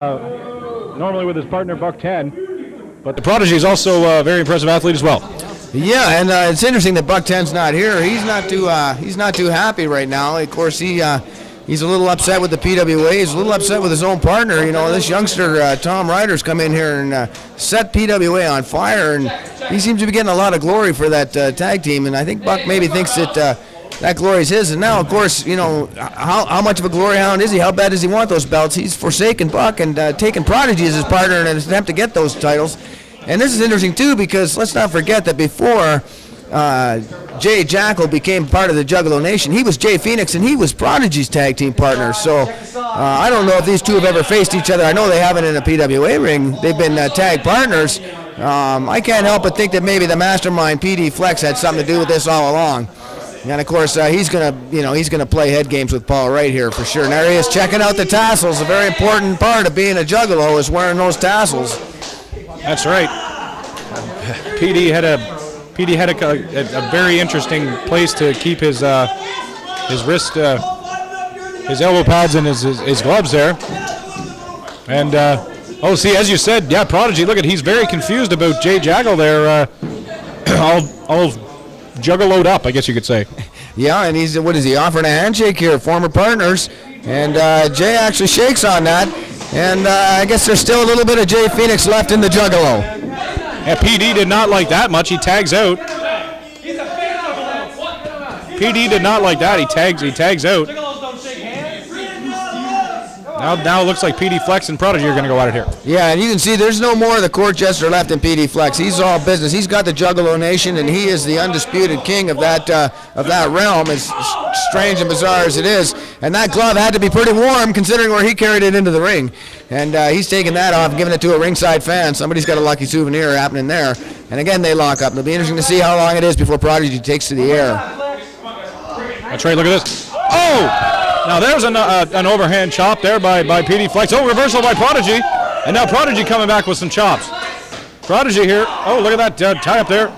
Normally with his partner Buck 10, but the Prodigy is also a very impressive athlete as well. Yeah, and it's interesting that Buck 10's not here. He's not too happy right now. Of course, he's a little upset with the PWA. He's a little upset with his own partner. You know, this youngster Tom Ryder's come in here and set PWA on fire, and he seems to be getting a lot of glory for that tag team. And I think Buck maybe thinks that that glory is his. And now, of course, you know, how much of a glory hound is he? How bad does he want those belts? He's forsaken Buck and taken Prodigy as his partner in an attempt to get those titles. And this is interesting, too, because let's not forget that before Jay Jackal became part of the Juggalo Nation, he was Jay Fenix, and he was Prodigy's tag team partner. So I don't know if these two have ever faced each other. I know they haven't in a PWA ring. They've been tag partners. I can't help but think that maybe the mastermind, PD Flex, had something to do with this all along. And of course, he's gonna play head games with Paul right here for sure. And there he is checking out the tassels. A very important part of being a Juggalo is wearing those tassels. That's right. PD had a very interesting place to keep his wrist, his elbow pads, and his gloves there. And oh, see, as you said, yeah, Prodigy. Look he's very confused about Jay Jackal there. All Juggaloed up, I guess you could say. Yeah, and what is he offering a handshake here? Former partners, and Jay actually shakes on that. And I guess there's still a little bit of Jay Fenix left in the Juggalo. Yeah, PD did not like that much. He tags out. PD did not like that. He tags out. Now it looks like PD Flex and Prodigy are going to go at it here. Yeah, and you can see there's no more of the court jester left in PD Flex. He's all business. He's got the Juggalo Nation, and he is the undisputed king of that realm, as strange and bizarre as it is. And that glove had to be pretty warm considering where he carried it into the ring. And he's taking that off and giving it to a ringside fan. Somebody's got a lucky souvenir happening there. And again, they lock up. It'll be interesting to see how long it is before Prodigy takes to the air. That's right, look at this. Oh! Now there's an overhand chop there by PD Flex. Oh, reversal by Prodigy. And now Prodigy coming back with some chops. Prodigy here. Oh, look at that tie up there.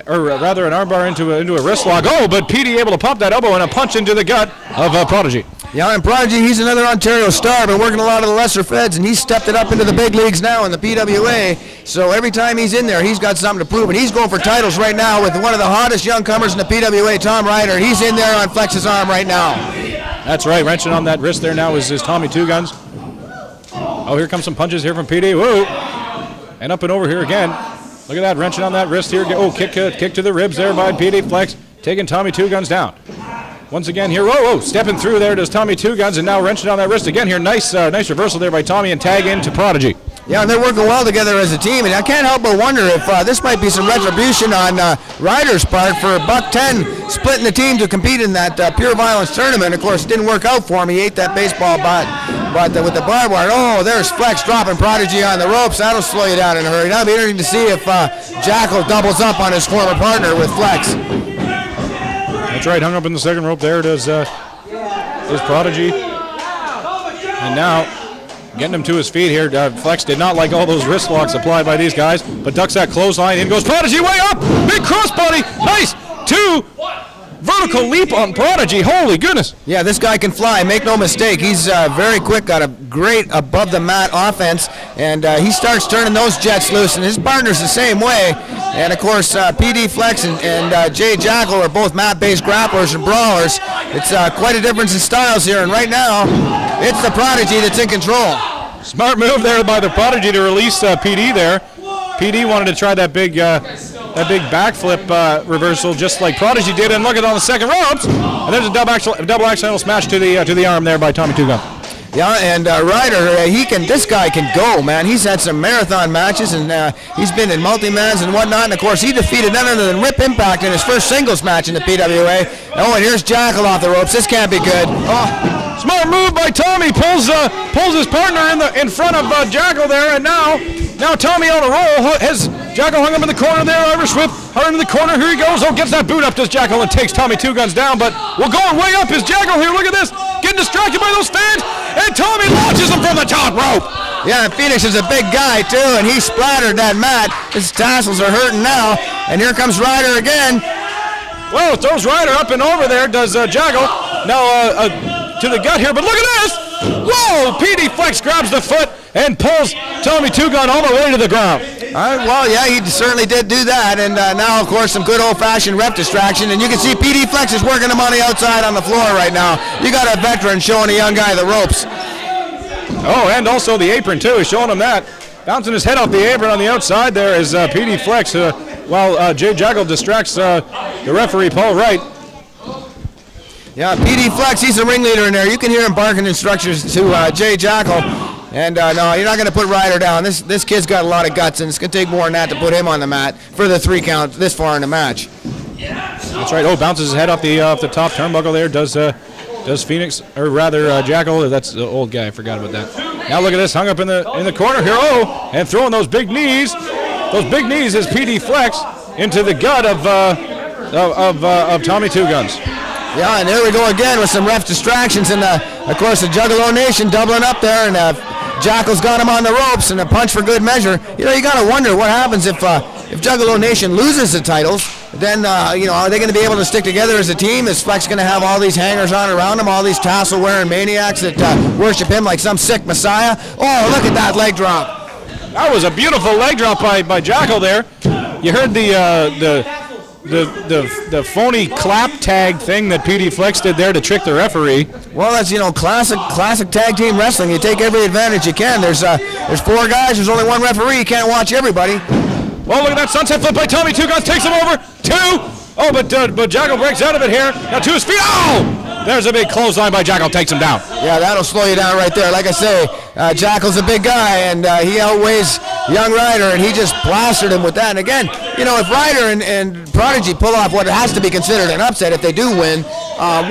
Or rather an armbar into a wrist lock. Oh, but PD able to pop that elbow and a punch into the gut of Prodigy. Yeah, and Prodigy, he's another Ontario star, been working a lot of the lesser feds, and he's stepped it up into the big leagues now in the PWA. So every time he's in there, he's got something to prove, and he's going for titles right now with one of the hottest young comers in the PWA, Tom Ryder. He's in there on Flex's arm right now. That's right, wrenching on that wrist there now is Tommy Two Guns. Oh, here comes some punches here from PD. Whoa! And up and over here again. Look at that, wrenching on that wrist here. Oh, kick to the ribs there by PD Flex, taking Tommy Two Guns down. Once again here, whoa, stepping through there does Tommy Two Guns, and now wrenching on that wrist again here. Nice reversal there by Tommy, and tag into Prodigy. Yeah, and they're working well together as a team, and I can't help but wonder if this might be some retribution on Ryder's part for Buck 10 splitting the team to compete in that pure violence tournament. Of course, it didn't work out for him. He ate that baseball bat, but with the barbed wire, oh, there's Flex dropping Prodigy on the ropes. That'll slow you down in a hurry. That'll be interesting to see if Jackal doubles up on his former partner with Flex. That's right, hung up in the second rope there does Prodigy. And now, getting him to his feet here. Flex did not like all those wrist locks applied by these guys, but ducks that clothesline. In goes Prodigy, way up! Big crossbody! Nice! 2 vertical leap on Prodigy. Holy goodness! Yeah, this guy can fly. Make no mistake. He's very quick, got a great above-the-mat offense, and he starts turning those jets loose, and his partner's the same way. And, of course, PD Flex and Jay Jackal are both mat-based grapplers and brawlers. It's quite a difference in styles here, and right now, it's the Prodigy that's in control. Smart move there by the Prodigy to release PD there. PD wanted to try that big backflip reversal just like Prodigy did, and look at it on the second ropes. And there's a double accidental smash to the arm there by Tommy Two Gun. Yeah, and Ryder, this guy can go, man. He's had some marathon matches, and he's been in multi-mans and whatnot. And of course, he defeated none other than Rip Impact in his first singles match in the PWA. Oh, and here's Jackal off the ropes. This can't be good. Oh. Smart move by Tommy. Pulls his partner in front of Jackal there, and now Tommy on a roll. Has Jackal hung up in the corner there. Irish whip hard into the corner. Here he goes. Oh, gets that boot up, does Jackal, and takes Tommy Two Guns down. But we're going way up is Jackal here. Look at this. Getting distracted by those fans, and Tommy launches him from the top rope. Yeah, and Fenix is a big guy too, and he splattered that mat. His tassels are hurting now, and here comes Ryder again. Well, throws Ryder up and over there, does Jackal. Now to the gut here, but look at this. Whoa, PD Flex grabs the foot. and pulls Tommy Two Gun all the way to the ground. Well, yeah, he certainly did do that, and now, of course, some good old-fashioned rep distraction, and you can see PD Flex is working him on the outside on the floor right now. You got a veteran showing a young guy the ropes. Oh, and also the apron, too, is showing him that. Bouncing his head off the apron on the outside there is PD Flex, while Jay Jackal distracts the referee, Paul Wright. Yeah, PD Flex, he's the ringleader in there. You can hear him barking instructions to Jay Jackal. And no, you're not going to put Ryder down. This kid's got a lot of guts, and it's going to take more than that to put him on the mat for the 3 count this far in the match. That's right. Oh, bounces his head off the top turnbuckle there. Does Fenix, or rather Jackal? That's the old guy. I forgot about that. Now look at this, hung up in the corner here. Oh, and throwing those big knees. Those big knees is PD Flex into the gut of Tommy Two Guns. Yeah, and there we go again with some ref distractions, and of course the Juggalo Nation doubling up there, and Jackal's got him on the ropes, and a punch for good measure. You know, you got to wonder what happens if Juggalo Nation loses the titles. Then you know, are they going to be able to stick together as a team? Is Flex going to have all these hangers on around him, all these tassel-wearing maniacs that worship him like some sick messiah? Oh, look at that leg drop! That was a beautiful leg drop by Jackal there. You heard the phony clap tag thing that PD Flex did there to trick the referee. Well, that's, you know, classic tag team wrestling. You take every advantage you can. There's 4 guys. There's only 1 referee. You can't watch everybody. Well, look at that sunset flip by Tommy Two Guns, takes him over. 2. Oh, but Jackal breaks out of it here. Now to his feet. Oh! There's a big clothesline by Jackal, takes him down. Yeah, that'll slow you down right there. Like I say, Jackal's a big guy, and he outweighs young Ryder, and he just plastered him with that. And again, you know, if Ryder and Prodigy pull off what has to be considered an upset if they do win,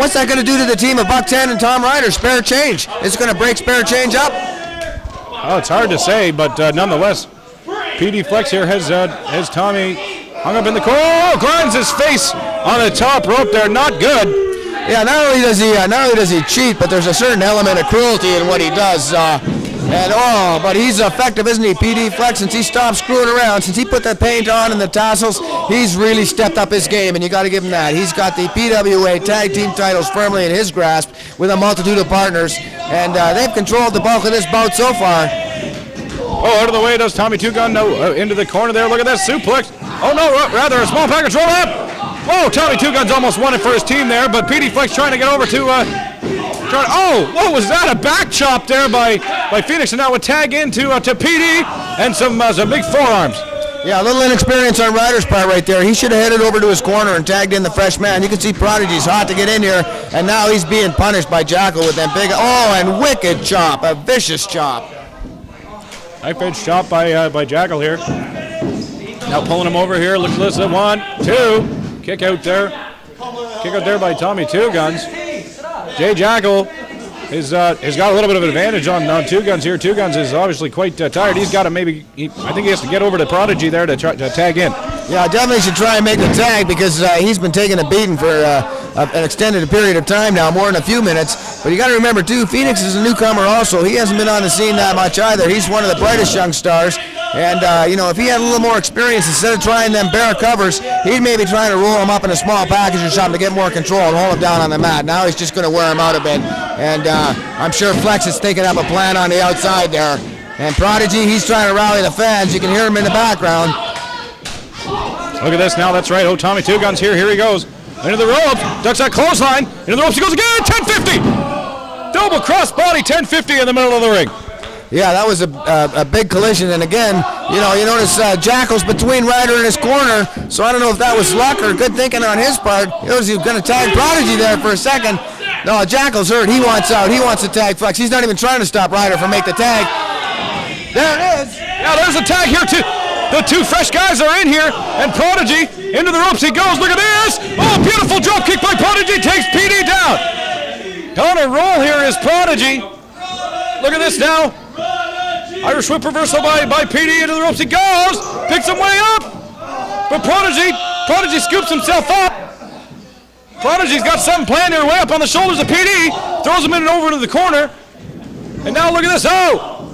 what's that going to do to the team of Buck 10 and Tom Ryder? Spare change. It's going to break spare change up. Oh, it's hard to say, but nonetheless, PD Flex here has Tommy hung up in the corner. Oh, grinds his face on the top rope there. Not good. Yeah, not only does he cheat, but there's a certain element of cruelty in what he does. But he's effective, isn't he, PD Flex? Since he stopped screwing around, since he put the paint on and the tassels, he's really stepped up his game, and you got to give him that. He's got the PWA tag team titles firmly in his grasp with a multitude of partners, and they've controlled the bulk of this bout so far. Oh, out of the way does Tommy Two Gun. No, into the corner there. Look at that suplex. Oh no, rather a small package roll up. Oh, Tommy Two Guns almost won it for his team there, but PD Flex trying to get over to. Oh, what was that? A back chop there by Fenix, and now would tag into to PD and some big forearms. Yeah, a little inexperience on Ryder's part right there. He should have headed over to his corner and tagged in the fresh man. You can see Prodigy's hot to get in here, and now he's being punished by Jackal with that big, and wicked chop, a vicious chop. Knife-edge chop by Jackal here. Now pulling him over here. Look at this. 1, 2. Kick out there by Tommy Two Guns. Jay Jackal has got a little bit of an advantage on Two Guns here. Two Guns is obviously quite tired. He's got to I think he has to get over to Prodigy there to try to tag in. Yeah, definitely should try and make the tag because he's been taking a beating for an extended period of time now, more than a few minutes. But you got to remember too, Fenix is a newcomer also. He hasn't been on the scene that much either. He's one of the brightest young stars. And, you know, if he had a little more experience, instead of trying them bare covers, he'd maybe try to roll him up in a small package or something to get more control and hold him down on the mat. Now he's just going to wear him out a bit. And I'm sure Flex is thinking up a plan on the outside there. And Prodigy, he's trying to rally the fans. You can hear him in the background. Look at this now. That's right. Oh, Tommy Two Guns here. Here he goes. Into the ropes. Ducks that clothesline. Into the ropes he goes again. 1050. Double crossbody 1050 in the middle of the ring. Yeah, that was a big collision, and again, you know, you notice Jackal's between Ryder and his corner, so I don't know if that was luck or good thinking on his part. You notice he was going to tag Prodigy there for a second. No, Jackal's hurt. He wants out. He wants to tag Flex. He's not even trying to stop Ryder from make the tag. There it is. Yeah, there's a tag here too. The 2 fresh guys are in here, and Prodigy into the ropes he goes. Look at this. Oh, beautiful drop kick by Prodigy takes PD down. On a roll here is Prodigy. Look at this now. Irish whip reversal by PD into the ropes he goes. Picks him way up. But Prodigy scoops himself up. Prodigy's got something planned here way up on the shoulders of PD. Throws him in and over into the corner. And now look at this. Oh!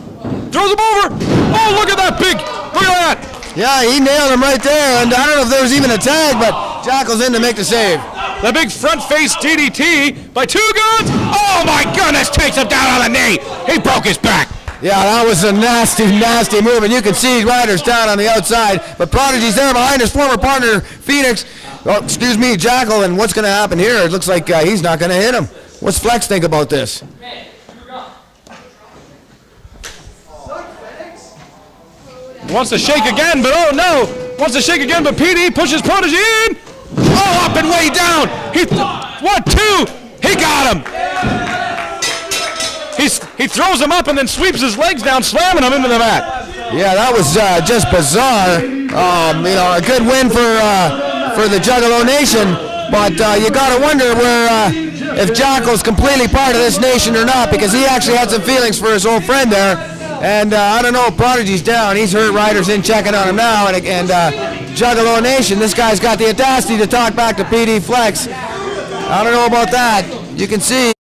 Throws him over. Oh, look at that big. Look at that. Yeah, he nailed him right there. And I don't know if there was even a tag, but Jackal's in to make the save. The big front face DDT by Two Guns. Oh my goodness, takes him down on the knee. He broke his back. Yeah, that was a nasty, nasty move, and you can see Ryder's down on the outside, but Prodigy's there behind his former partner, Fenix. Oh, excuse me, Jackal, and what's going to happen here? It looks like he's not going to hit him. What's Flex think about this? Wants to shake again, but oh no! Wants to shake again, but PD pushes Prodigy in! Oh, up and way down! 1, 2! He got him! He throws him up and then sweeps his legs down, slamming him into the mat. Yeah, that was just bizarre. You know, a good win for the Juggalo Nation, but you got to wonder where if Jackal's completely part of this nation or not, because he actually had some feelings for his old friend there. And I don't know, Prodigy's down. He's hurt. Ryder's in checking on him now. And Juggalo Nation, this guy's got the audacity to talk back to PD Flex. I don't know about that. You can see.